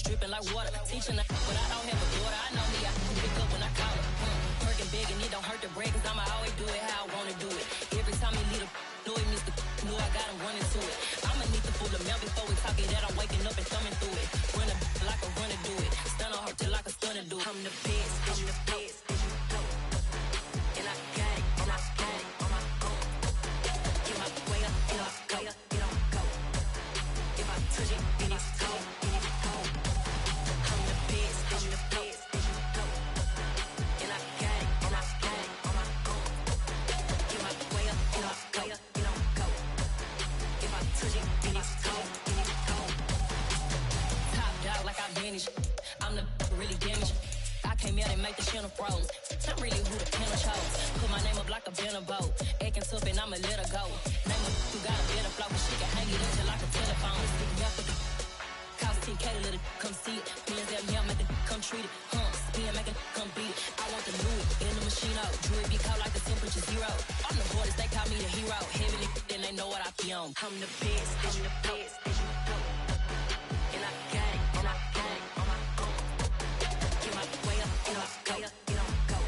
bitch dripping like water. Teaching her, but I don't have a daughter. I know me, I can pick up when I call her. Working big and it don't hurt to break, cause I'ma always do it how I wanna do it. Every time he lead a know he missed the know I got him running to it. I'ma need the full of milk before we talk it that I'm waking up and thumbing through it. Run a like a runner do it. Stun on her till like a stunner do it. I'm the best, I'm the best. And I got it, and I got it on my own. Get my way up, and I go, it don't go. If I touch it, then it's cold, then it's cold. I'm the best, I'm the best. And I got it, and I got it on my own. Get my way up, and I go, it don't go. If I touch it, then it's cold, then it's cold. Top dog like I vanished. I'm the really damaged. I came out and make the channel froze. I'm really who the panel chose. Put my name up like a banner boat. Acting tough and I'ma let her go. Name her who got a better flow, but she can hang it up till like a telephone. Cost 10K to let it come see it. Feelings that me, I make it come treat it. Spin, make it come beat it. I want the new in the machine out. Jewelry be cold like the temperature zero. I'm the hardest, they call me the hero. Heavily, then they know what I be on. I'm the best, I'm the best. And I got it, and I got it on my own. Get my way up, and I go, it don't go.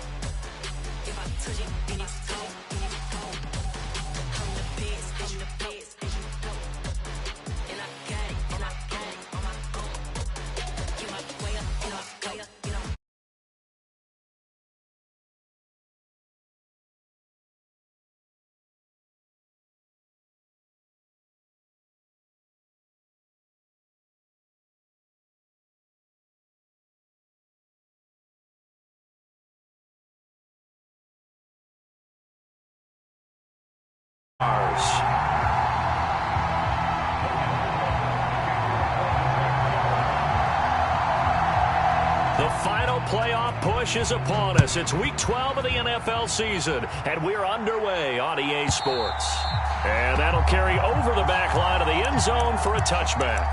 If I touch it, then it's cold, then it's cold. I'm the best, I'm the best. And I got it, and I got it on my own. Get my way up, and I go, it don't go. The final playoff push is upon us. It's week 12 of the NFL season, and we're underway on EA Sports. And that'll carry over the back line of the end zone for a touchback.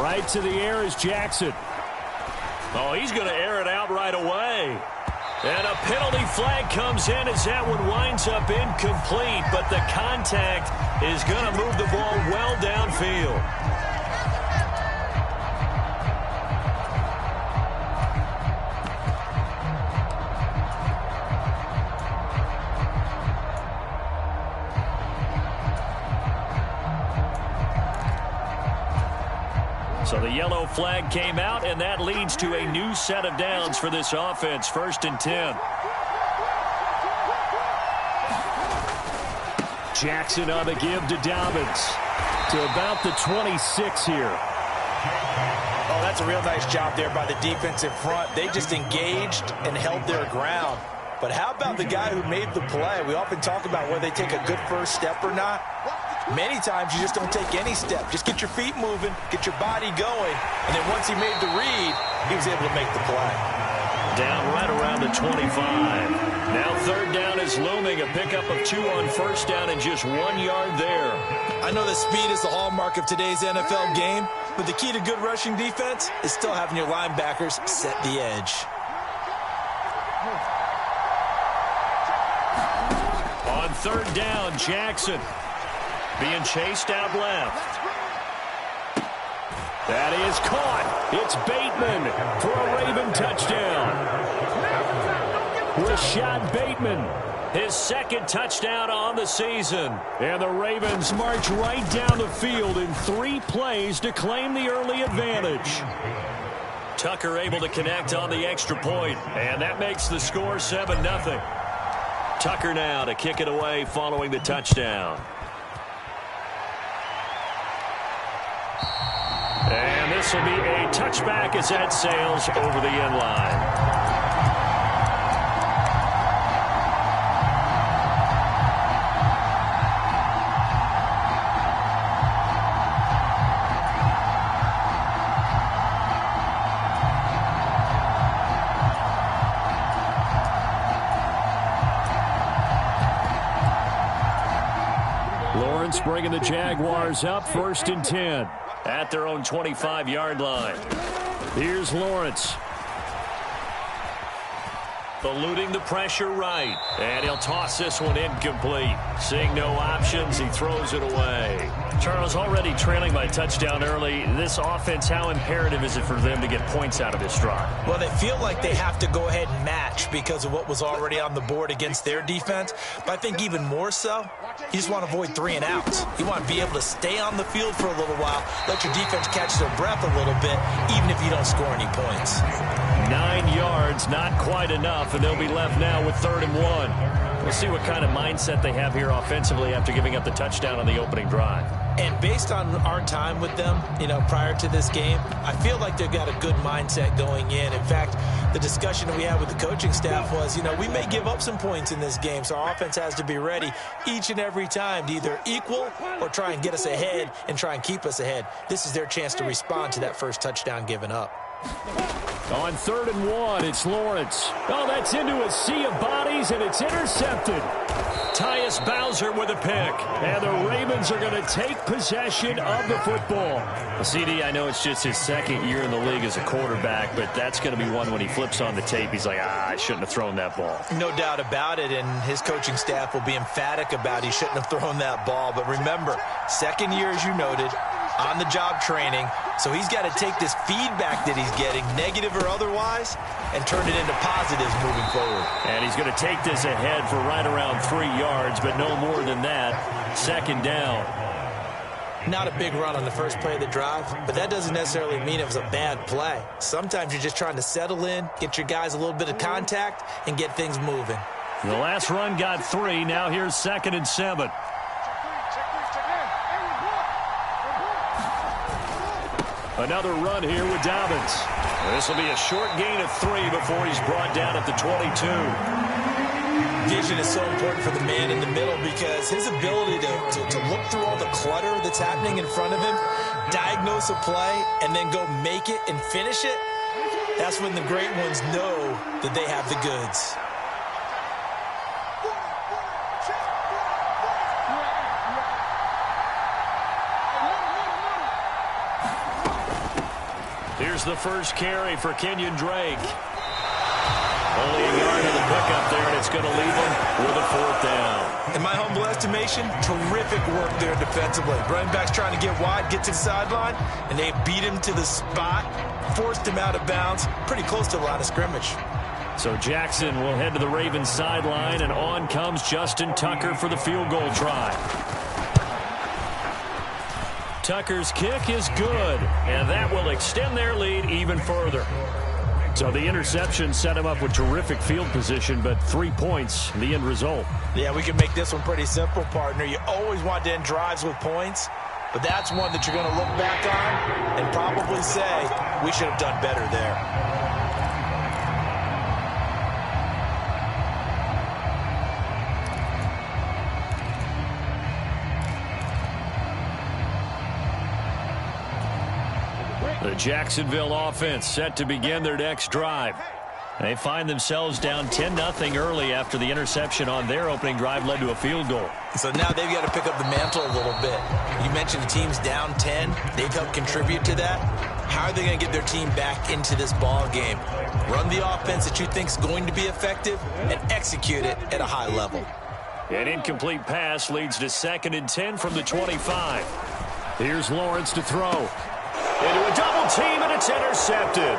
Right to the air is Jackson. Oh, he's going to air it out right away. And a penalty flag comes in as that one winds up incomplete, but the contact is going to move the ball well downfield. So the yellow flag came out, and that leads to a new set of downs for this offense. 1st and 10. Jackson on the give to Dobbins. To about the 26 here. Oh, that's a real nice job there by the defensive front. They just engaged and held their ground. But how about the guy who made the play? We often talk about whether they take a good first step or not. Many times you just don't take any step. Just get your feet moving, get your body going, and then once he made the read, he was able to make the play. Down right around the 25. Now 3rd down is looming. A pickup of 2 on 1st down and just 1 yard there. I know that speed is the hallmark of today's NFL game, but the key to good rushing defense is still having your linebackers set the edge. On 3rd down, Jackson being chased out left. That is caught. It's Bateman for a Raven touchdown. Rashad Bateman, his 2nd touchdown on the season. And the Ravens march right down the field in 3 plays to claim the early advantage. Tucker able to connect on the extra point, and that makes the score 7-0. Tucker now to kick it away following the touchdown. And this will be a touchback as that sails over the end line. Offense bringing the Jaguars up 1st and 10 at their own 25-yard line. Here's Lawrence. Eluding the pressure right. And he'll toss this one incomplete. Seeing no options, he throws it away. Charles, already trailing by a touchdown early. This offense, how imperative is it for them to get points out of this drive? Well, they feel like they have to go ahead and match because of what was already on the board against their defense. But I think even more so, you just want to avoid 3 and outs. You want to be able to stay on the field for a little while, let your defense catch their breath a little bit, even if you don't score any points. 9 yards, not quite enough, and they'll be left now with 3rd and 1. We'll see what kind of mindset they have here offensively after giving up the touchdown on the opening drive. And based on our time with them, prior to this game, I feel like they've got a good mindset going in. In fact, the discussion that we had with the coaching staff was, we may give up some points in this game, so our offense has to be ready each and every time to either equal or try and get us ahead and try and keep us ahead. This is their chance to respond to that first touchdown given up. On 3rd and 1, it's Lawrence. Oh, that's into a sea of bodies, and it's intercepted. Tyus Bowser with a pick, and the Ravens are going to take possession of the football. Well, CD, I know it's just his 2nd year in the league as a quarterback, but that's going to be one when he flips on the tape. He's like, I shouldn't have thrown that ball. No doubt about it, and his coaching staff will be emphatic about he shouldn't have thrown that ball. But remember, 2nd year, as you noted, on-the-job training, so he's got to take this feedback that he's getting, negative or otherwise, and turn it into positives moving forward. And he's going to take this ahead for right around 3 yards, but no more than that. 2nd down. Not a big run on the first play of the drive, but that doesn't necessarily mean it was a bad play. Sometimes you're just trying to settle in, get your guys a little bit of contact, and get things moving. The last run got 3. Now here's 2nd and 7. Another run here with Dobbins. This will be a short gain of 3 before he's brought down at the 22. Vision is so important for the man in the middle because his ability to look through all the clutter that's happening in front of him, diagnose a play, and then go make it and finish it, that's when the great ones know that they have the goods. Here's the first carry for Kenyon Drake. Only a yard of the pickup there, and it's going to leave him with a 4th down. In my humble estimation, terrific work there defensively. Running back's trying to get wide, get to the sideline, and they beat him to the spot, forced him out of bounds, pretty close to the line of scrimmage. So Jackson will head to the Ravens sideline, and on comes Justin Tucker for the field goal try. Tucker's kick is good, and that will extend their lead even further. So the interception set him up with terrific field position, but 3 points, the end result. Yeah, we can make this one pretty simple, partner. You always want to end drives with points, but that's one that you're going to look back on and probably say, we should have done better there. The Jacksonville offense set to begin their next drive. They find themselves down 10-0 early after the interception on their opening drive led to a field goal. So now they've got to pick up the mantle a little bit. You mentioned the team's down 10. They've helped contribute to that. How are they going to get their team back into this ball game? Run the offense that you think is going to be effective and execute it at a high level. An incomplete pass leads to 2nd and 10 from the 25. Here's Lawrence to throw. Into a double team, and it's intercepted.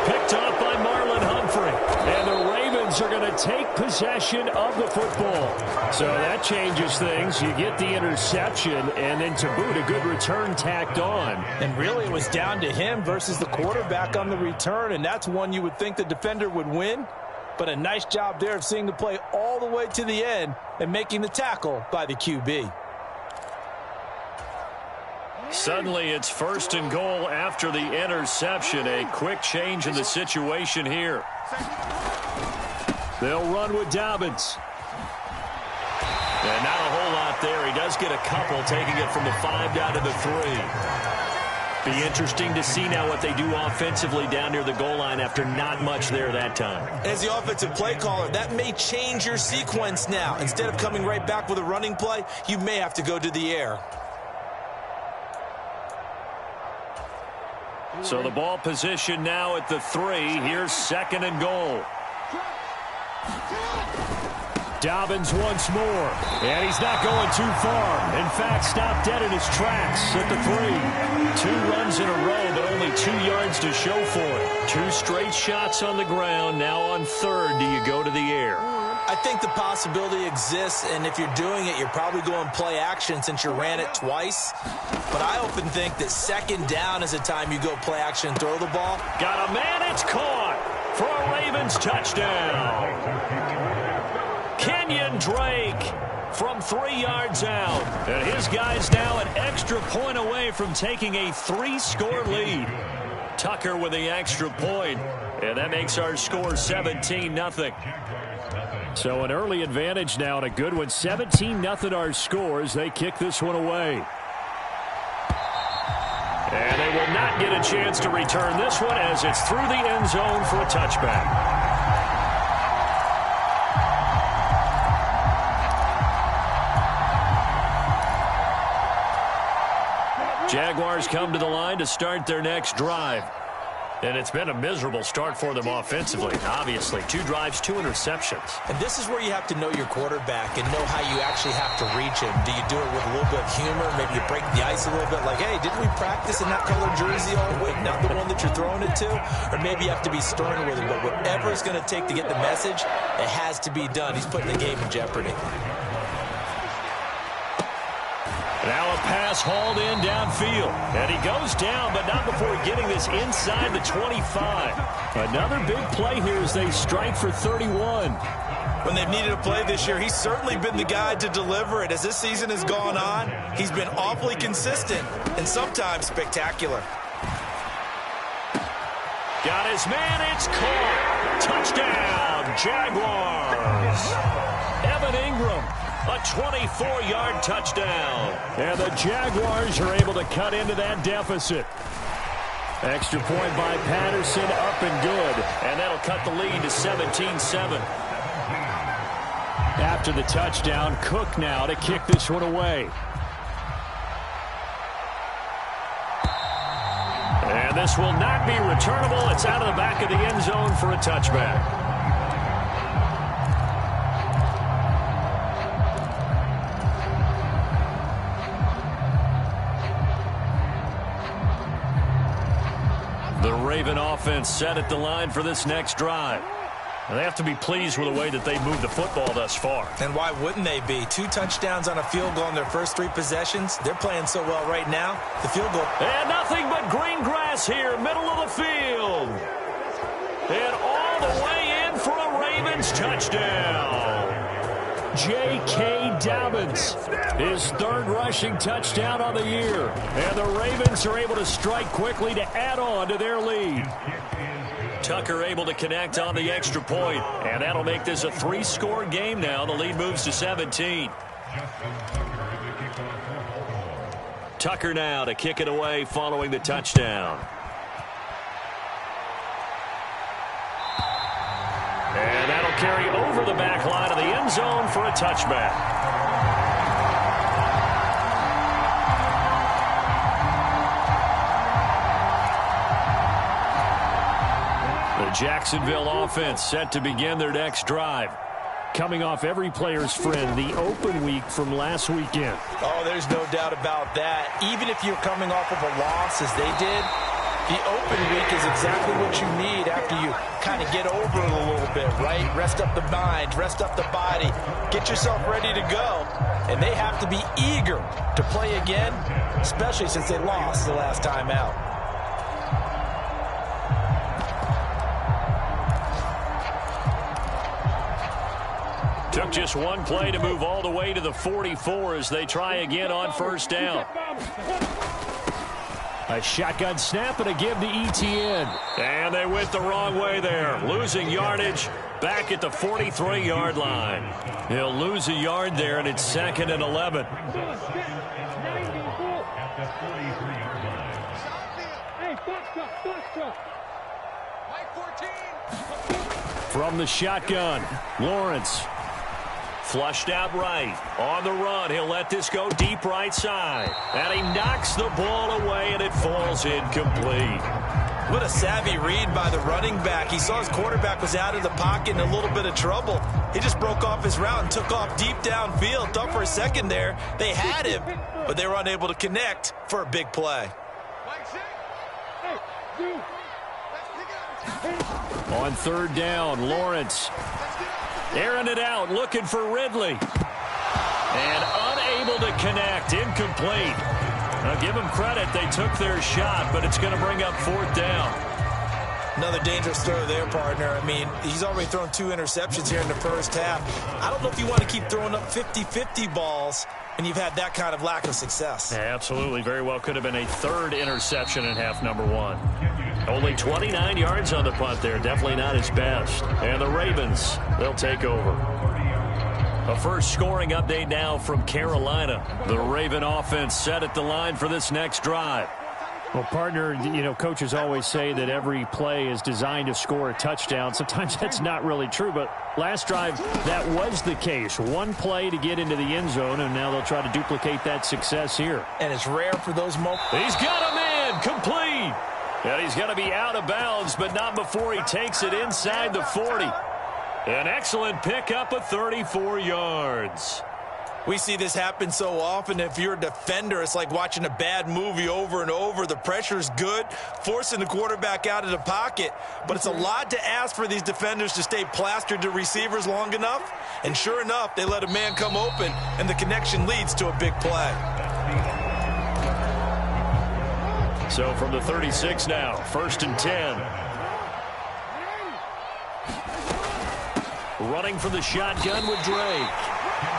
Picked up by Marlon Humphrey. And the Ravens are going to take possession of the football. So that changes things. You get the interception, and then to boot, a good return tacked on. And really, it was down to him versus the quarterback on the return, and that's one you would think the defender would win. But a nice job there of seeing the play all the way to the end and making the tackle by the QB. Suddenly, it's 1st and goal after the interception. A quick change in the situation here. They'll run with Dobbins. And not a whole lot there. He does get a couple, taking it from the 5 down to the 3. Be interesting to see now what they do offensively down near the goal line after not much there that time. As the offensive play caller, that may change your sequence now. Instead of coming right back with a running play, you may have to go to the air. So the ball position now at the 3. Here's 2nd and goal. Dobbins once more. And he's not going too far. In fact, stopped dead in his tracks at the 3. 2 runs in a row, but only 2 yards to show for it. 2 straight shots on the ground. Now on 3rd, do you go to the air? I think the possibility exists, and if you're doing it, you're probably going play action since you ran it twice. But I often think that 2nd down is the time you go play action and throw the ball. Got a man, it's caught for a Ravens touchdown. Kenyon Drake from 3 yards out. And his guys now an extra point away from taking a 3-score lead. Tucker with the extra point, and that makes our score 17-0. So an early advantage now and a good one. 17-0 our scores. They kick this one away. And they will not get a chance to return this one as it's through the end zone for a touchback. Jaguars come to the line to start their next drive. And it's been a miserable start for them offensively, obviously. 2 drives, 2 interceptions. And this is where you have to know your quarterback and know how you actually have to reach him. Do you do it with a little bit of humor? Maybe you break the ice a little bit like, hey, didn't we practice in that color jersey all week? Not the one that you're throwing it to? Or maybe you have to be stern with him. But whatever it's going to take to get the message, it has to be done. He's putting the game in jeopardy. Now a pass hauled in downfield. And he goes down, but not before getting this inside the 25. Another big play here as they strike for 31. When they've needed a play this year, he's certainly been the guy to deliver it. As this season has gone on, he's been awfully consistent and sometimes spectacular. Got his man, it's caught. Touchdown, Jaguars. Evan Ingram. A 24-yard touchdown. And the Jaguars are able to cut into that deficit. Extra point by Patterson, up and good. And that'll cut the lead to 17-7. After the touchdown, Cook now to kick this one away. And this will not be returnable. It's out of the back of the end zone for a touchback. The Raven offense set at the line for this next drive. And they have to be pleased with the way that they moved the football thus far. And why wouldn't they be? 2 touchdowns on a field goal in their first 3 possessions. They're playing so well right now. The field goal. And nothing but green grass here, middle of the field. And all the way in for a Ravens touchdown. J.K. Dobbins, his 3rd rushing touchdown on the year. And the Ravens are able to strike quickly to add on to their lead. Tucker able to connect on the extra point, and that'll make this a 3-score game now. The lead moves to 17. Tucker now to kick it away following the touchdown. And that'll carry over the back line of the end zone for a touchback. The Jacksonville offense set to begin their next drive. Coming off every player's friend, the open week from last weekend. Oh, there's no doubt about that. Even if you're coming off of a loss as they did, the open week is exactly what you need after you kind of get over it a little bit, right? Rest up the mind, rest up the body, get yourself ready to go. And they have to be eager to play again, especially since they lost the last time out. Took just one play to move all the way to the 44 as they try again on first down. A shotgun snap and a give to Etienne. And they went the wrong way there. Losing yardage back at the 43-yard line. He'll lose a yard there, and it's 2nd and 11. From the shotgun, Lawrence. Flushed out right. On the run, he'll let this go deep right side. And he knocks the ball away, and it falls incomplete. What a savvy read by the running back. He saw his quarterback was out of the pocket in a little bit of trouble. He just broke off his route and took off deep downfield. Thought for a second there they had him, but they were unable to connect for a big play. On third down, Lawrence airing it out, looking for Ridley. And unable to connect, incomplete. Now give them credit, they took their shot, but it's going to bring up fourth down. Another dangerous throw there, partner. I mean, he's already thrown 2 interceptions here in the first half. I don't know if you want to keep throwing up 50-50 balls when you've had that kind of lack of success. Yeah, absolutely. Very well could have been a third interception in half number 1. Only 29 yards on the punt there. Definitely not his best. And the Ravens, they'll take over. A first scoring update now from Carolina. The Raven offense set at the line for this next drive. Well, partner, you know, coaches always say that every play is designed to score a touchdown. Sometimes that's not really true, but last drive, that was the case. One play to get into the end zone, and now they'll try to duplicate that success here. And it's rare for those moments. He's got him in, complete. And he's going to be out of bounds, but not before he takes it inside the 40. An excellent pickup of 34 yards. We see this happen so often. If you're a defender, it's like watching a bad movie over and over. The pressure's good, forcing the quarterback out of the pocket. But it's a lot to ask for these defenders to stay plastered to receivers long enough. And sure enough, they let a man come open, and the connection leads to a big play. So from the 36 now, 1st and 10. Running for the shotgun with Drake.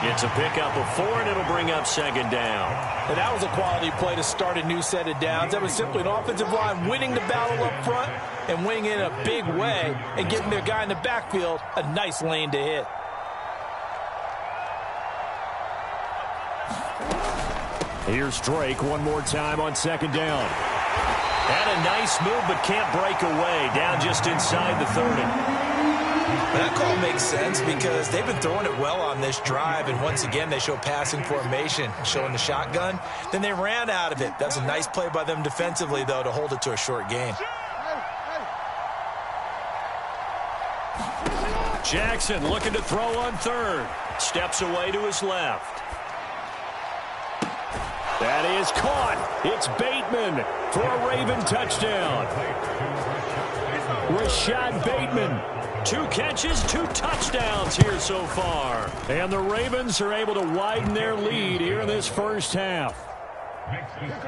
It's a pickup of 4, and it'll bring up 2nd down. And that was a quality play to start a new set of downs. That was simply an offensive line winning the battle up front and winning in a big way and giving their guy in the backfield a nice lane to hit. Here's Drake one more time on 2nd down. Had a nice move, but can't break away. Down just inside the 30. That call makes sense because they've been throwing it well on this drive, and once again they show passing formation, showing the shotgun. Then they ran out of it. That's a nice play by them defensively, though, to hold it to a short gain. Jackson looking to throw on 3rd. Steps away to his left. That is caught. It's Bateman for a Raven touchdown. Rashad Bateman. 2 catches, 2 touchdowns here so far. And the Ravens are able to widen their lead here in this first half.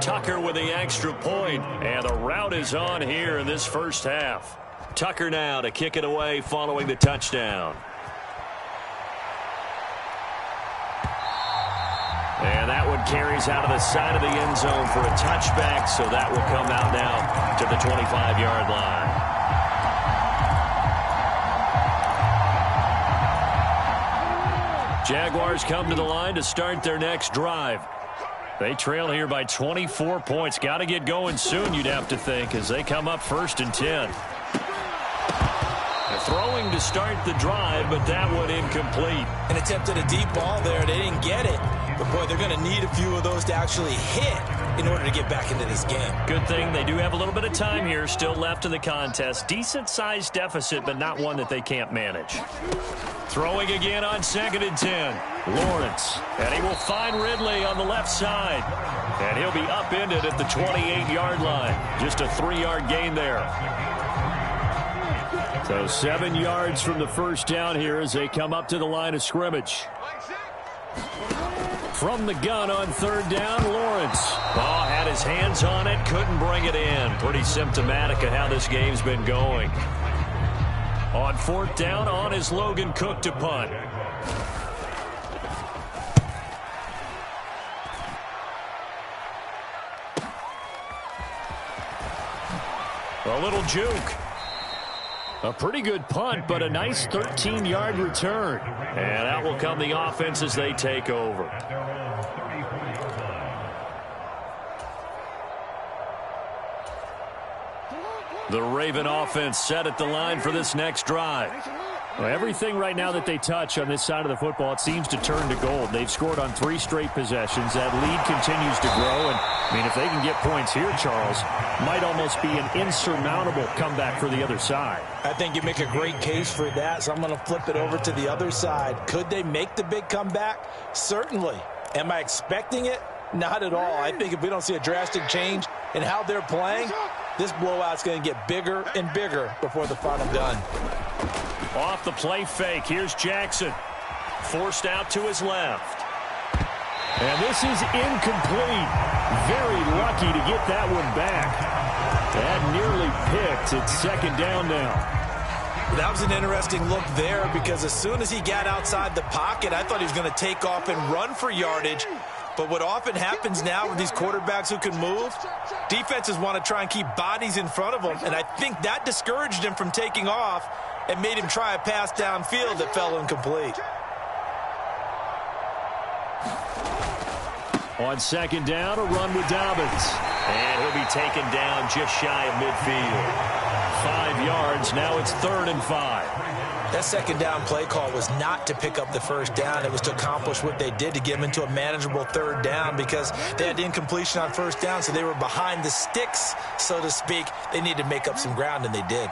Tucker with the extra point, and the route is on here in this first half. Tucker now to kick it away following the touchdown. And that one carries out of the side of the end zone for a touchback, so that will come out now to the 25-yard line. Jaguars come to the line to start their next drive. They trail here by 24 points. Got to get going soon, you'd have to think, as they come up 1st and 10. They're throwing to start the drive, but that one incomplete. An attempt at a deep ball there. They didn't get it. But, boy, they're going to need a few of those to actually hit in order to get back into this game. Good thing they do have a little bit of time here still left in the contest. Decent-sized deficit, but not one that they can't manage. Throwing again on 2nd and 10. Lawrence. And he will find Ridley on the left side. And he'll be upended at the 28-yard line. Just a 3-yard gain there. So 7 yards from the first down here as they come up to the line of scrimmage. From the gun on 3rd down, Lawrence. Oh, had his hands on it, couldn't bring it in. Pretty symptomatic of how this game's been going. On 4th down, on is Logan Cook to punt. A little juke. A pretty good punt, but a nice 13-yard return. And out will come the offense as they take over. The Raven offense set at the line for this next drive. Well, everything right now that they touch on this side of the football, it seems to turn to gold. They've scored on 3 straight possessions. That lead continues to grow. And, I mean, if they can get points here, Charles, might almost be an insurmountable comeback for the other side. I think you make a great case for that, so I'm going to flip it over to the other side. Could they make the big comeback? Certainly. Am I expecting it? Not at all. I think if we don't see a drastic change in how they're playing, this blowout's going to get bigger and bigger before the final gun. Off the play fake, here's Jackson. Forced out to his left. And this is incomplete. Very lucky to get that one back. That nearly picked. It's second down now. That was an interesting look there because as soon as he got outside the pocket, I thought he was going to take off and run for yardage. But what often happens now with these quarterbacks who can move, defenses want to try and keep bodies in front of them, and I think that discouraged him from taking off and made him try a pass downfield that fell incomplete. On second down, a run with Dobbins. And he'll be taken down just shy of midfield. 5 yards, now it's 3rd and 5. That second down play call was not to pick up the first down. It was to accomplish what they did, to get them into a manageable 3rd down, because they had incompletion on first down, so they were behind the sticks, so to speak. They needed to make up some ground, and they did.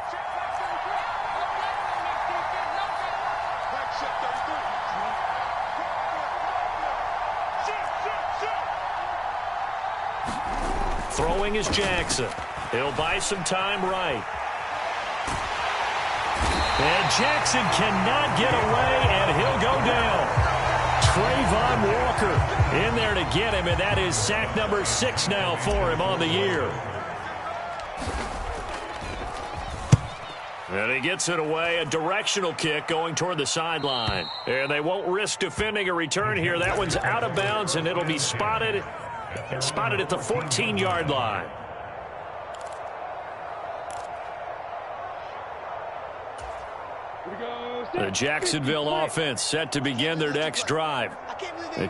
Throwing is Jackson. He'll buy some time right. And Jackson cannot get away, and he'll go down. Trayvon Walker in there to get him, and that is sack number 6 now for him on the year. And he gets it away, a directional kick going toward the sideline. And they won't risk defending a return here. That one's out of bounds, and it'll be spotted at the 14-yard line. The Jacksonville offense set to begin their next drive.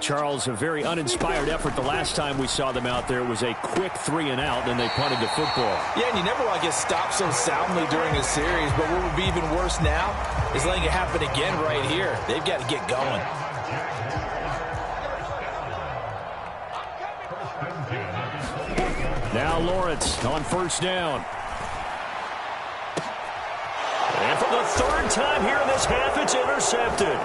Charles, a very uninspired effort the last time we saw them out there. It was a quick 3 and out, and they punted the football. Yeah, and you never want to get stopped so soundly during a series, but what would be even worse now is letting it happen again right here. They've got to get going. Now Lawrence on first down. And for the 3rd time here in this half, it's intercepted.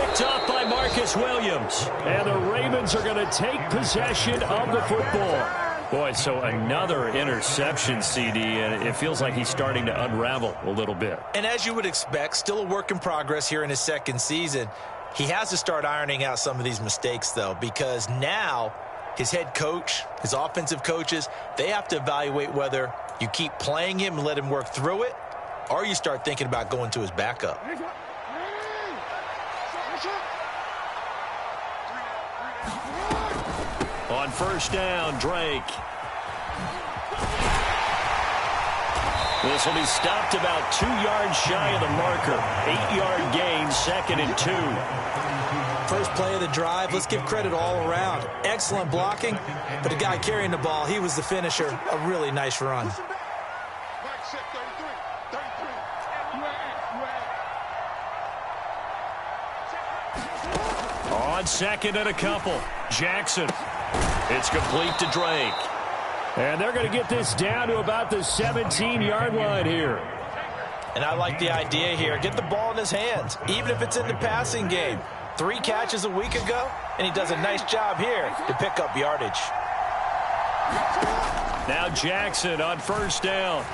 Picked up by Marcus Williams. And the Ravens are going to take possession of the football. Boy, so another interception, CD, and it feels like he's starting to unravel a little bit. And as you would expect, still a work in progress here in his 2nd season. He has to start ironing out some of these mistakes, though, because now his head coach, his offensive coaches, they have to evaluate whether you keep playing him and let him work through it, or you start thinking about going to his backup. On first down, Drake. This will be stopped about 2 yards shy of the marker. 8-yard gain, 2nd and 2. First play of the drive, let's give credit all around. Excellent blocking, but the guy carrying the ball, he was the finisher. A really nice run. On 2nd and a couple, Jackson. It's complete to Drake. And they're going to get this down to about the 17-yard line here. And I like the idea here. Get the ball in his hands, even if it's in the passing game. 3 catches a week ago, and he does a nice job here to pick up yardage. Now Jackson on first down.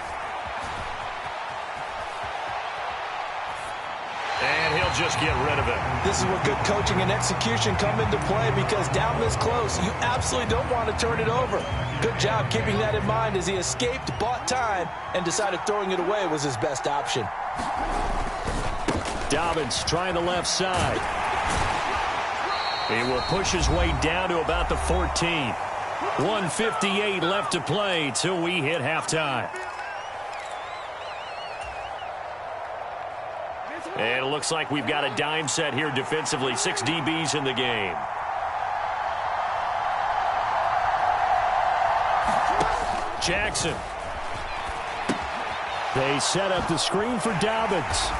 And he'll just get rid of it. This is where good coaching and execution come into play, because down this close, you absolutely don't want to turn it over. Good job keeping that in mind as he escaped, bought time, and decided throwing it away was his best option. Dobbins trying the left side. He will push his way down to about the 14. 1:58 left to play till we hit halftime. And it looks like we've got a dime set here defensively. 6 DBs in the game. Jackson. They set up the screen for Dobbins.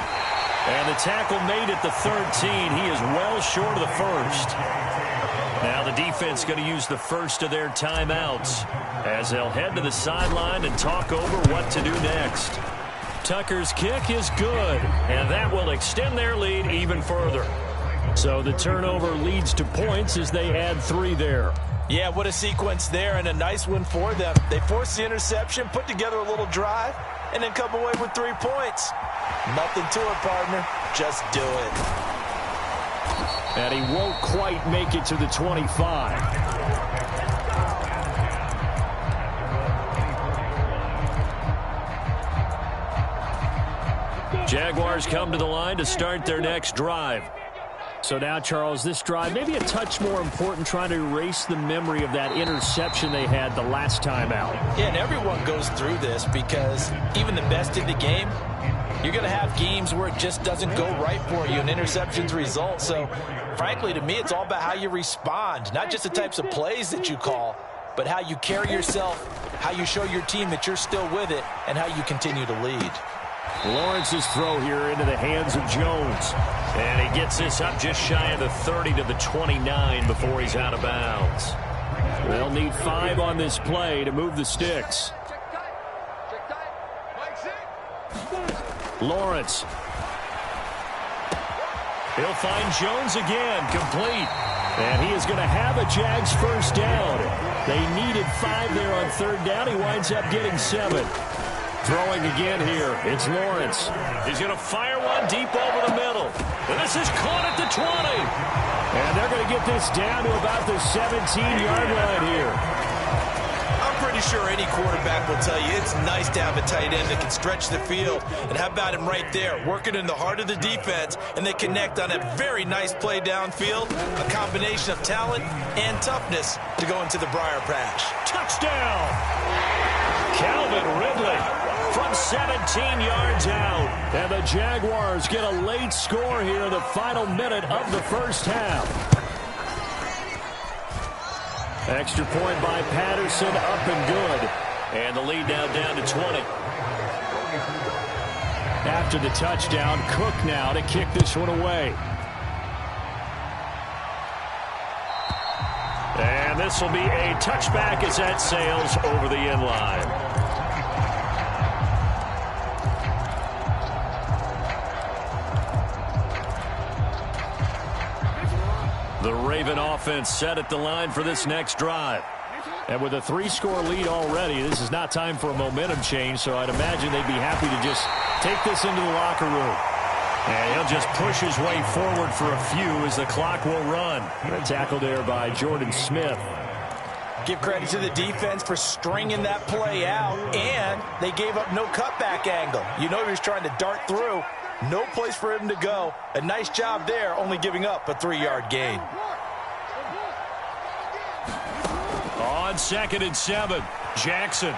And the tackle made at the 13. He is well short of the first. Now the defense going to use the first of their timeouts as they'll head to the sideline and talk over what to do next. Tucker's kick is good, and that will extend their lead even further. So the turnover leads to points as they add 3 there. Yeah, what a sequence there, and a nice one for them. They force the interception, put together a little drive, and then come away with 3 points. Nothing to it, partner. Just do it. And he won't quite make it to the 25. Jaguars come to the line to start their next drive. So now, Charles, this drive maybe a touch more important, trying to erase the memory of that interception they had the last time out. Yeah, and everyone goes through this because even the best in the game, you're going to have games where it just doesn't go right for you and interceptions result. So, frankly, to me, it's all about how you respond, not just the types of plays that you call, but how you carry yourself, how you show your team that you're still with it, and how you continue to lead. Lawrence's throw here into the hands of Jones. And he gets this up just shy of the 30 to the 29 before he's out of bounds. They'll need 5 on this play to move the sticks. Lawrence. He'll find Jones again, complete. And he is going to have a Jags first down. They needed 5 there on 3rd down. He winds up getting 7. Throwing again here, it's Lawrence. He's going to fire one deep over the middle. And this is caught at the 20. And they're going to get this down to about the 17-yard line here. I'm pretty sure any quarterback will tell you it's nice to have a tight end that can stretch the field. And how about him right there, working in the heart of the defense, and they connect on a very nice play downfield, a combination of talent and toughness to go into the briar patch. Touchdown! Calvin Ridley from 17 yards out. And the Jaguars get a late score here in the final minute of the first half. Extra point by Patterson, up and good. And the lead now down to 20. After the touchdown, Cook now to kick this one away. And this will be a touchback as that sails over the end line. The Raven offense set at the line for this next drive. And with a 3-score lead already, this is not time for a momentum change, so I'd imagine they'd be happy to just take this into the locker room. And he'll just push his way forward for a few as the clock will run. And a tackle there by Jordan Smith. Give credit to the defense for stringing that play out, and they gave up no cutback angle. You know he was trying to dart through. No place for him to go. A nice job there, only giving up a 3-yard gain. On 2nd and 7, Jackson.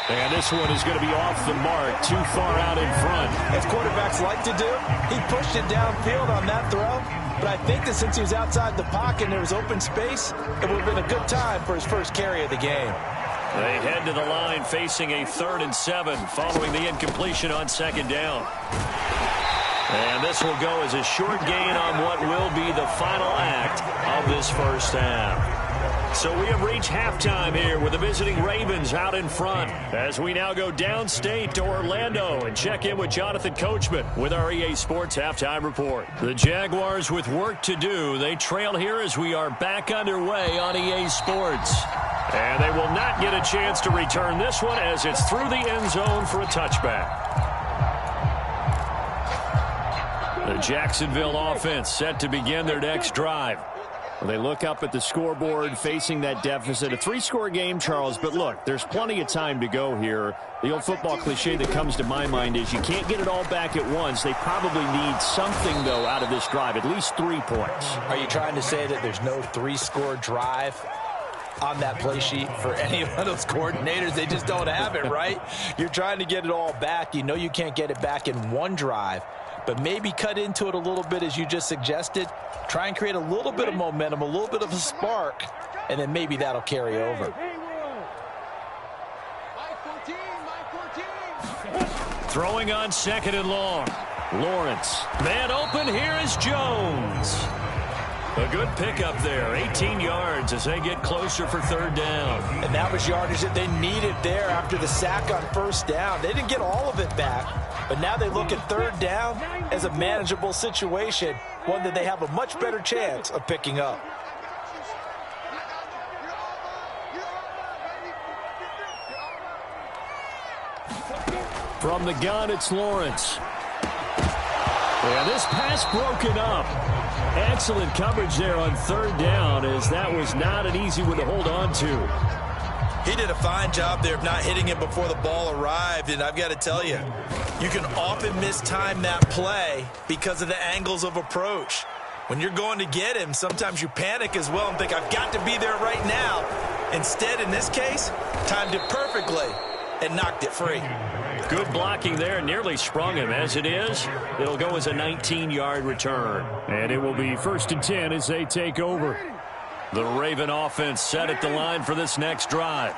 And this one is going to be off the mark, too far out in front. As quarterbacks like to do, he pushed it downfield on that throw. But I think that since he was outside the pocket and there was open space, it would have been a good time for his first carry of the game. They head to the line facing a 3rd and 7 following the incompletion on 2nd down. And this will go as a short gain on what will be the final act of this first half. So we have reached halftime here with the visiting Ravens out in front as we now go downstate to Orlando and check in with Jonathan Coachman with our EA Sports Halftime Report. The Jaguars with work to do. They trail here as we are back underway on EA Sports. And they will not get a chance to return this one as it's through the end zone for a touchback. The Jacksonville offense set to begin their next drive. Well, they look up at the scoreboard facing that deficit. A 3-score game, Charles, but look, there's plenty of time to go here. The old football cliche that comes to my mind is you can't get it all back at once. They probably need something, though, out of this drive, at least 3 points. Are you trying to say that there's no 3-score drive on that play sheet for any of those coordinators? They just don't have it, right? You're trying to get it all back. You know you can't get it back in one drive, but maybe cut into it a little bit as you just suggested. Try and create a little bit of momentum, a little bit of a spark, and then maybe that'll carry over. Throwing on second and long. Lawrence. Man open. Here is Jones. A good pickup there. 18 yards as they get closer for third down. And that was yardage that they needed there after the sack on first down. They didn't get all of it back, but now they look at third down as a manageable situation, one that they have a much better chance of picking up. From the gun, it's Lawrence. And this pass broken up. Excellent coverage there on third down, as that was not an easy one to hold on to. He did a fine job there of not hitting him before the ball arrived, and I've got to tell you, you can often mistime that play because of the angles of approach. When you're going to get him, sometimes you panic as well and think, I've got to be there right now. Instead, in this case, timed it perfectly and knocked it free. Good blocking there, nearly sprung him. As it is, it'll go as a 19-yard return. And it will be 1st and 10 as they take over. The Raven offense set at the line for this next drive.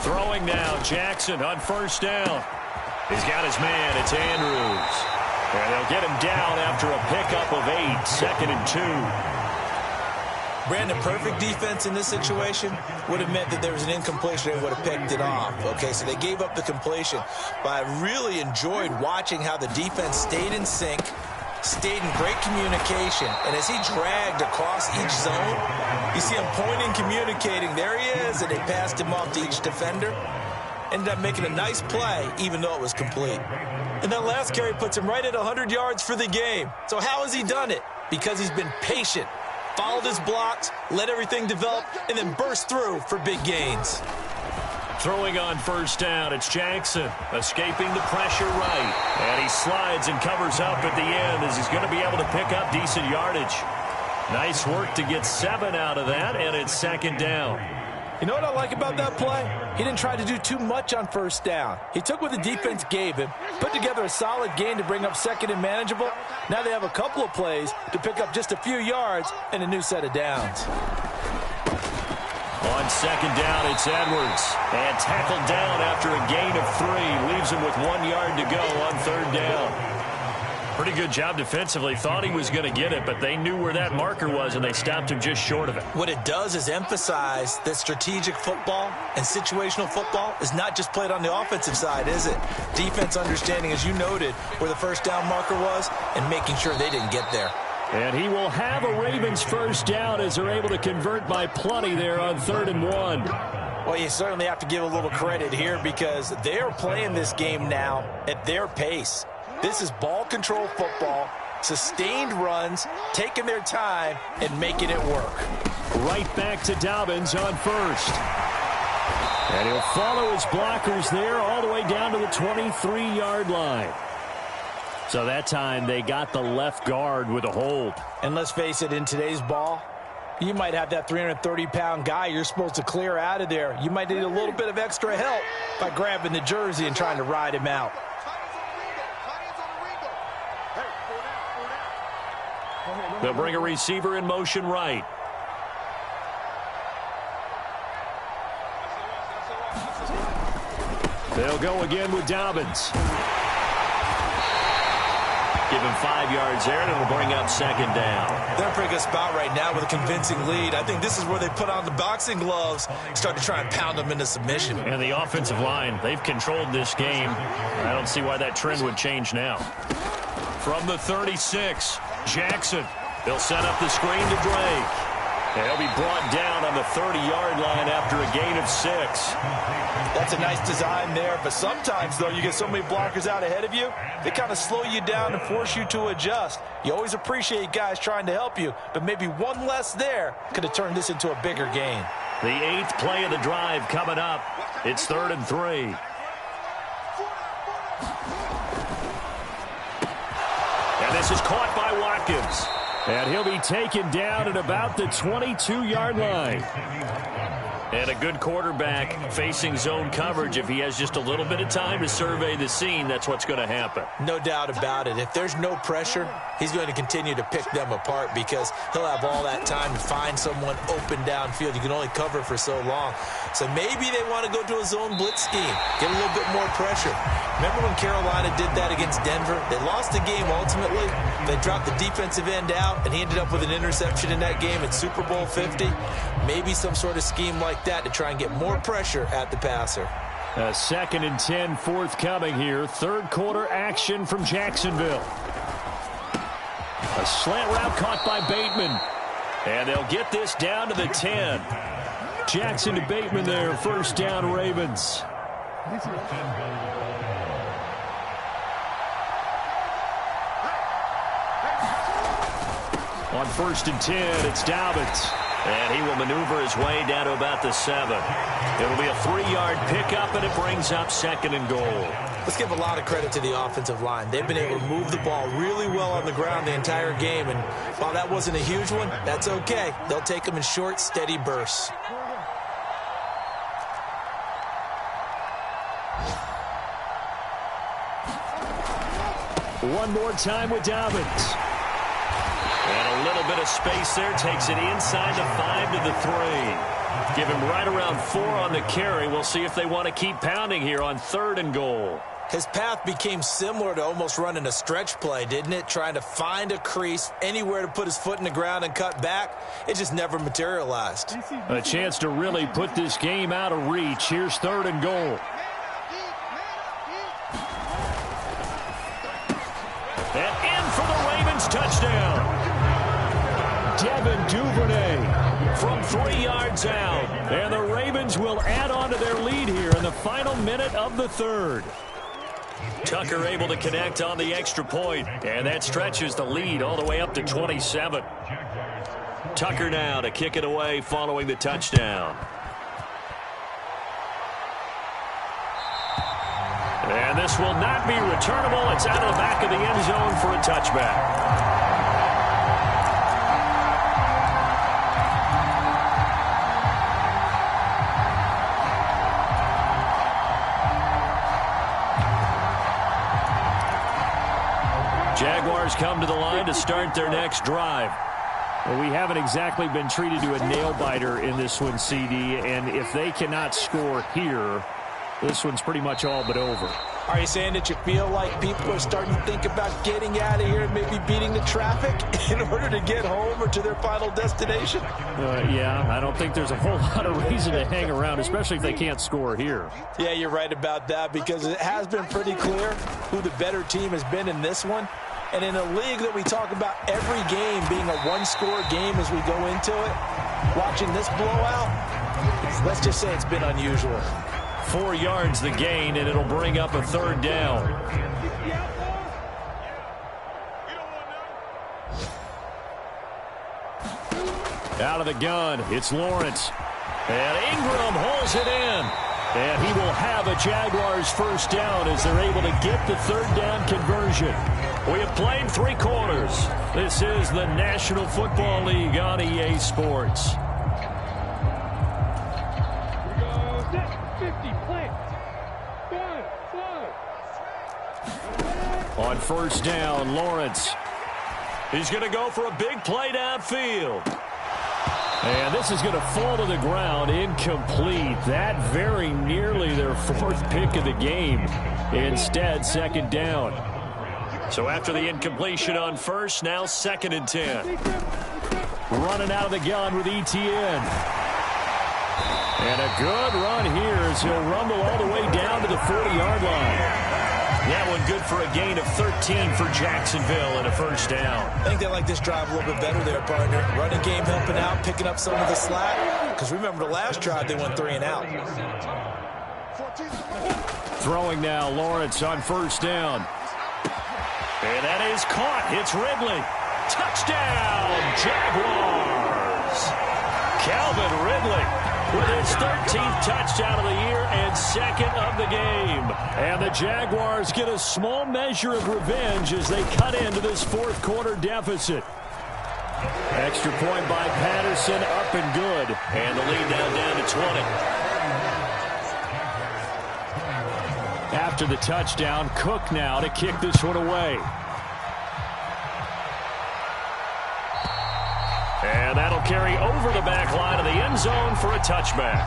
Throwing now, Jackson on first down. He's got his man, it's Andrews. And they'll get him down after a pickup of 8, 2nd and 2. Brandon, perfect defense in this situation would have meant that there was an incompletion and would have picked it off. Okay, so they gave up the completion. But I really enjoyed watching how the defense stayed in sync, stayed in great communication. And as he dragged across each zone, you see him pointing, communicating. There he is, and they passed him off to each defender. Ended up making a nice play, even though it was complete. And that last carry puts him right at 100 yards for the game. So how has he done it? Because he's been patient. Followed his blocks, let everything develop, and then burst through for big gains. Throwing on first down, it's Jackson, escaping the pressure right. And he slides and covers up at the end as he's going to be able to pick up decent yardage. Nice work to get 7 out of that, and it's 2nd down. You know what I like about that play? He didn't try to do too much on first down. He took what the defense gave him, put together a solid gain to bring up 2nd and manageable. Now they have a couple of plays to pick up just a few yards and a new set of downs. On 2nd down, it's Edwards. And tackled down after a gain of 3. Leaves him with 1 yard to go on 3rd down. Pretty good job defensively. Thought he was going to get it, but they knew where that marker was, and they stopped him just short of it. What it does is emphasize that strategic football and situational football is not just played on the offensive side, is it? Defense understanding, as you noted, where the first down marker was and making sure they didn't get there. And he will have a Ravens first down as they're able to convert by plenty there on 3rd and 1. Well, you certainly have to give a little credit here because they are playing this game now at their pace. This is ball control football, sustained runs, taking their time, and making it work. Right back to Dobbins on first. And he'll follow his blockers there all the way down to the 23-yard line. So that time they got the left guard with a hold. And let's face it, in today's ball, you might have that 330-pound guy you're supposed to clear out of there. You might need a little bit of extra help by grabbing the jersey and trying to ride him out. They'll bring a receiver in motion right. They'll go again with Dobbins. Give him 5 yards there, and it'll bring up 2nd down. They're in a pretty good spot right now with a convincing lead. I think this is where they put on the boxing gloves, start to try and pound them into submission. And the offensive line, they've controlled this game. I don't see why that trend would change now. From the 36, Jackson. They'll set up the screen to Drake. And he'll be brought down on the 30-yard line after a gain of 6. That's a nice design there, but sometimes, though, you get so many blockers out ahead of you, they kind of slow you down and force you to adjust. You always appreciate guys trying to help you, but maybe one less there could have turned this into a bigger gain. The 8th play of the drive coming up. It's 3rd and 3. And this is caught by Watkins. And he'll be taken down at about the 22-yard line. And a good quarterback facing zone coverage, if he has just a little bit of time to survey the scene, that's what's going to happen. No doubt about it. If there's no pressure, he's going to continue to pick them apart because he'll have all that time to find someone open downfield. You can only cover for so long. So maybe they want to go to a zone blitz scheme, get a little bit more pressure. Remember when Carolina did that against Denver? They lost the game ultimately. They dropped the defensive end out, and he ended up with an interception in that game in Super Bowl 50. Maybe some sort of scheme like that to try and get more pressure at the passer. A 2nd and 10 forthcoming here. Third quarter action from Jacksonville. A slant route caught by Bateman. And they'll get this down to the 10. Jackson to Bateman there. First down, Ravens. On 1st and 10, it's Dobbins. And he will maneuver his way down to about the 7. It'll be a 3-yard pickup, and it brings up 2nd and goal. Let's give a lot of credit to the offensive line. They've been able to move the ball really well on the ground the entire game. And while that wasn't a huge one, that's okay. They'll take them in short, steady bursts. One more time with Dobbins. And a little bit of space there. Takes it inside the 5 to the 3. Give him right around 4 on the carry. We'll see if they want to keep pounding here on 3rd and goal. His path became similar to almost running a stretch play, didn't it? Trying to find a crease, anywhere to put his foot in the ground and cut back. It just never materialized. A chance to really put this game out of reach. Here's 3rd and goal. And in for the Ravens touchdown. Devin Duvernay from 3 yards out. And the Ravens will add on to their lead here in the final minute of the 3rd. Tucker able to connect on the extra point, and that stretches the lead all the way up to 27. Tucker now to kick it away following the touchdown. And this will not be returnable. It's out of the back of the end zone for a touchback. Jaguars come to the line to start their next drive. Well, we haven't exactly been treated to a nail-biter in this one, CD, and if they cannot score here, this one's pretty much all but over. Are you saying that you feel like people are starting to think about getting out of here and maybe beating the traffic in order to get home or to their final destination? Yeah, I don't think there's a whole lot of reason to hang around, especially if they can't score here. Yeah, you're right about that because it has been pretty clear who the better team has been in this one. And in a league that we talk about every game being a one-score game as we go into it, watching this blowout, let's just say it's been unusual. 4 yards the gain, and it'll bring up a 3rd down. Out of the gun, it's Lawrence. And Ingram holds it in. And he will have a Jaguars first down as they're able to get the 3rd down conversion. We have played 3 quarters. This is the National Football League on EA Sports. On 1st down, Lawrence. He's going to go for a big play downfield. And this is going to fall to the ground, incomplete. That very nearly their 4th pick of the game. Instead, 2nd down. So after the incompletion on 1st, now 2nd and 10. Running out of the gun with ETN. And a good run here as he'll rumble all the way down to the 40-yard line. That one good for a gain of 13 for Jacksonville and a first down. I think they like this drive a little bit better there, partner. Running game helping out, picking up some of the slack. Because remember the last drive, they went 3 and out. Throwing now, Lawrence on 1st down. And that is caught. It's Ridley. Touchdown, Jaguars. Calvin Ridley with his 13th touchdown of the year and 2nd of the game. And the Jaguars get a small measure of revenge as they cut into this 4th quarter deficit. Extra point by Patterson, up and good. And the lead now down to 20. After the touchdown, Cook now to kick this one away. And that'll carry over the back line of the end zone for a touchback.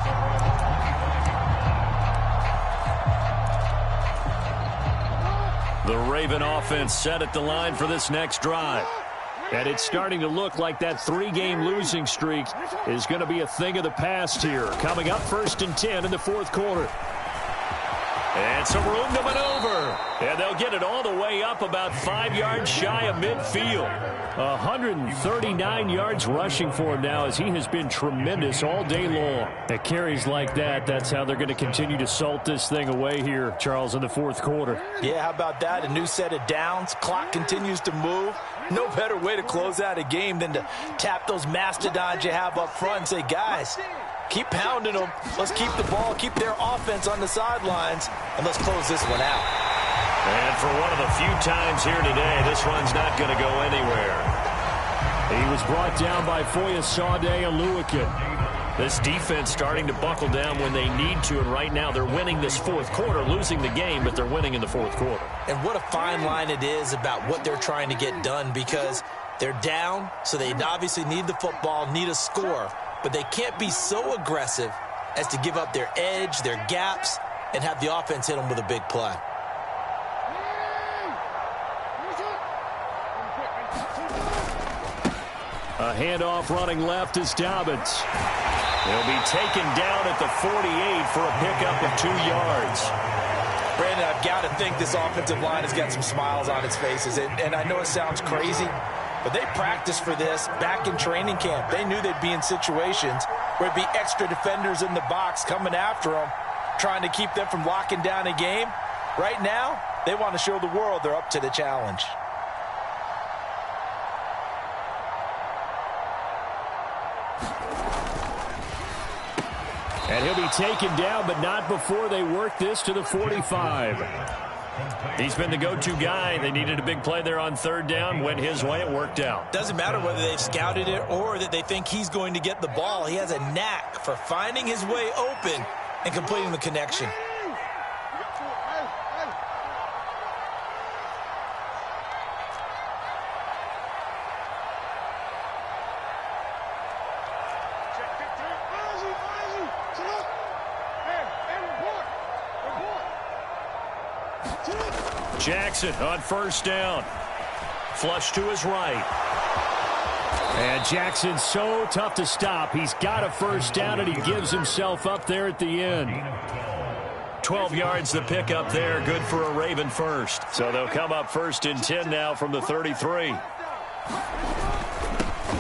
The Raven offense set at the line for this next drive. And it's starting to look like that 3-game losing streak is going to be a thing of the past here. Coming up 1st and 10 in the 4th quarter. And some room to maneuver. And they'll get it all the way up about 5 yards shy of midfield. 139 yards rushing for him now as he has been tremendous all day long. At carries like that, that's how they're going to continue to salt this thing away here, Charles, in the 4th quarter. Yeah, how about that? A new set of downs. Clock continues to move. No better way to close out a game than to tap those mastodons you have up front and say, guys, keep pounding them. Let's keep the ball, keep their offense on the sidelines, and let's close this one out. And for one of the few times here today, this one's not going to go anywhere. He was brought down by Foyesade and Lewican. This defense starting to buckle down when they need to, and right now they're winning this 4th quarter, losing the game, but they're winning in the 4th quarter. And what a fine line it is about what they're trying to get done, because they're down, so they obviously need the football, need a score, but they can't be so aggressive as to give up their edge, their gaps, and have the offense hit them with a big play. A handoff running left is Dobbins. He'll be taken down at the 48 for a pickup of 2 yards. Brandon, I've got to think this offensive line has got some smiles on its faces. And I know it sounds crazy, but they practiced for this back in training camp. They knew they'd be in situations where it'd be extra defenders in the box coming after them, trying to keep them from locking down a game. Right now, they want to show the world they're up to the challenge. And he'll be taken down, but not before they work this to the 45. He's been the go-to guy. They needed a big play there on 3rd down. Went his way. It worked out. Doesn't matter whether they've scouted it or that they think he's going to get the ball. He has a knack for finding his way open and completing the connection. Jackson on 1st down. Flush to his right. And Jackson's so tough to stop. He's got a 1st down, and he gives himself up there at the end. 12 yards the pickup there. Good for a Raven first. So they'll come up 1st and 10 now from the 33.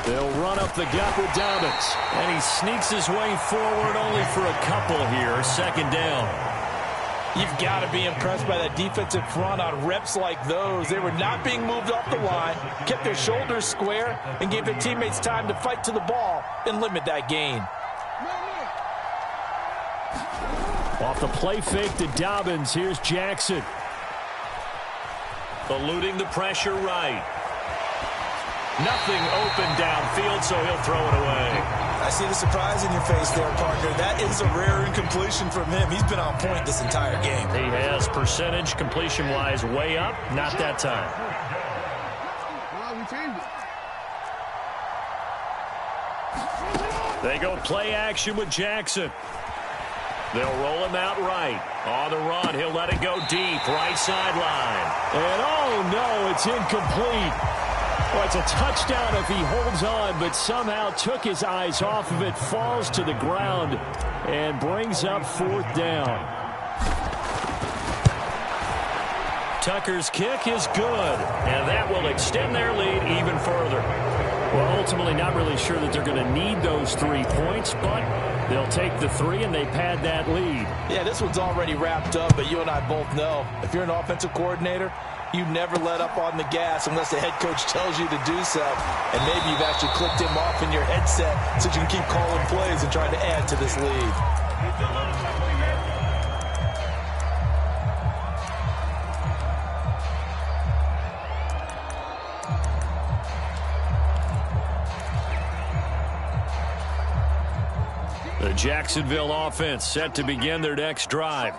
They'll run up the gut with Dobbins. And he sneaks his way forward only for a couple here. 2nd down. You've got to be impressed by that defensive front on reps like those. They were not being moved off the line, kept their shoulders square, and gave their teammates time to fight to the ball and limit that gain. Off the play fake to Dobbins, here's Jackson. Eluding the pressure right. Nothing open downfield, so he'll throw it away. I see the surprise in your face there, partner. That is a rare incompletion from him. He's been on point this entire game. He has percentage completion-wise way up. Not that time. They go play action with Jackson. They'll roll him out right. On the run, he'll let it go deep. Right sideline. And oh no, it's incomplete. Well, it's a touchdown if he holds on, but somehow took his eyes off of it, falls to the ground, and brings up 4th down. Tucker's kick is good, and that will extend their lead even further. Well, ultimately not really sure that they're going to need those 3 points, but they'll take the 3 and they pad that lead. Yeah, this one's already wrapped up, but you and I both know if you're an offensive coordinator, you never let up on the gas unless the head coach tells you to do so. And maybe you've actually clicked him off in your headset so you can keep calling plays and trying to add to this lead. Jacksonville offense set to begin their next drive.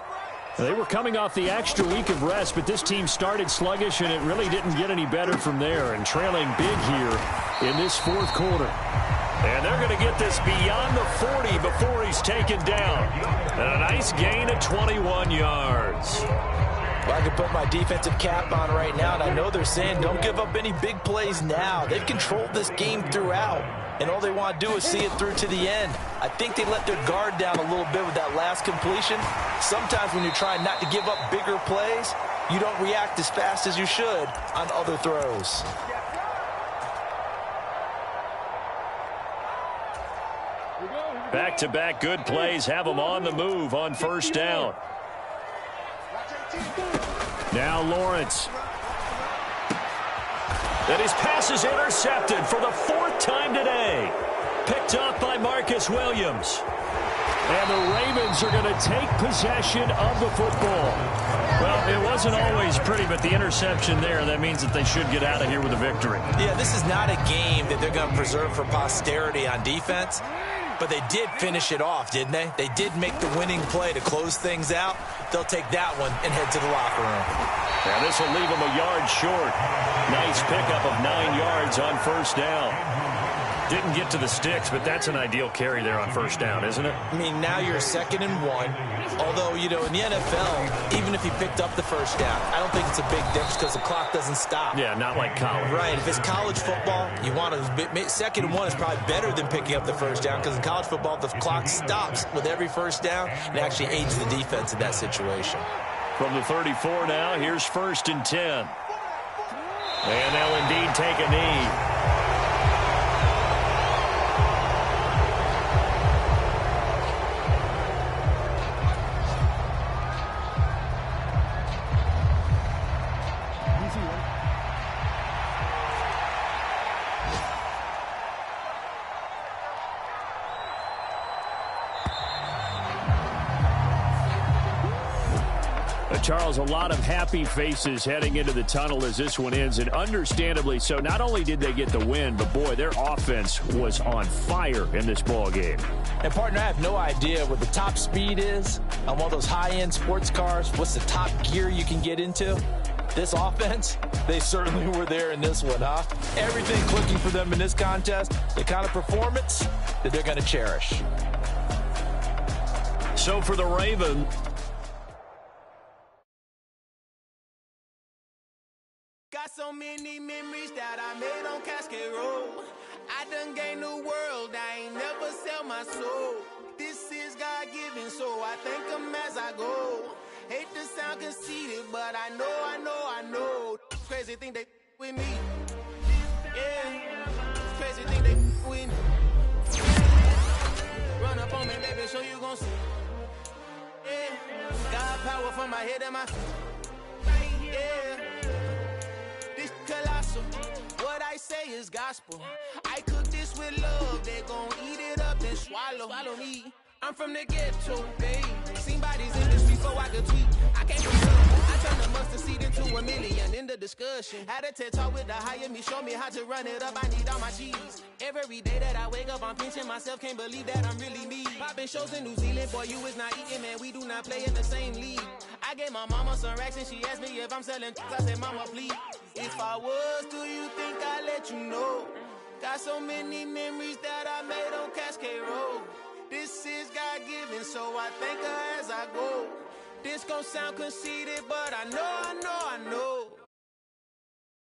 They were coming off the extra week of rest, but this team started sluggish, and it really didn't get any better from there, and trailing big here in this fourth quarter. And they're going to get this beyond the 40 before he's taken down. And a nice gain of 21 yards. Well, I can put my defensive cap on right now, and I know they're saying don't give up any big plays now. They've controlled this game throughout, and all they want to do is see it through to the end. I think they let their guard down a little bit with that last completion. Sometimes when you're trying not to give up bigger plays, you don't react as fast as you should on other throws. Back-to-back good plays have them on the move on first down. Now Lawrence. And his pass is intercepted for the fourth time today. Picked up by Marcus Williams. And the Ravens are going to take possession of the football. Well, it wasn't always pretty, but the interception there, that means that they should get out of here with a victory. Yeah, this is not a game that they're going to preserve for posterity on defense. But they did finish it off, didn't they? They did make the winning play to close things out. They'll take that one and head to the locker room. Now this will leave them a yard short. Nice pickup of 9 yards on first down. Didn't get to the sticks, but that's an ideal carry there on first down, isn't it? I mean, now you're 2nd and 1. Although, you know, in the NFL, even if he picked up the first down, I don't think it's a big difference because the clock doesn't stop. Yeah, not like college. Right. If it's college football, you want to 2nd and 1 is probably better than picking up the first down because in college football, the clock stops with every first down and actually aids the defense in that situation. From the 34 now, here's 1st and 10. And they'll indeed take a knee. Charles, a lot of happy faces heading into the tunnel as this one ends, and understandably so. Not only did they get the win, but, boy, their offense was on fire in this ball game. And, partner, I have no idea what the top speed is on one of those high-end sports cars. What's the top gear you can get into? This offense, they certainly were there in this one, huh? Everything clicking for them in this contest, the kind of performance that they're going to cherish. So for the Ravens, got so many memories that I made on Cascade Road. I done gained the world, I ain't never sell my soul. This is God-given, so I thank him as I go. Hate to sound conceited, but I know. Crazy thing they with me. Yeah, crazy thing they with me. Run up on me, baby, show you gon' see. Yeah, got power from my head and my feet. Yeah. Colossal. What I say is gospel. I cook this with love. They gon' eat it up and swallow me. I'm from the ghetto, babe. Seen bodies in the street so I could tweet. I came from love. I turned the mustard seed into a million in the discussion. Had a TED talk with the higher me. Show me how to run it up. I need all my cheese. Every day that I wake up, I'm pinching myself. Can't believe that I'm really me. Popping shows in New Zealand. Boy, you is not eating, man. We do not play in the same league. I gave my mama some racks and she asked me if I'm selling. I said, mama, please. If I was, do you think I'd let you know? Got so many memories that I made on Cascade Road. This is God-given, so I thank her as I go. This gon' sound conceited, but I know.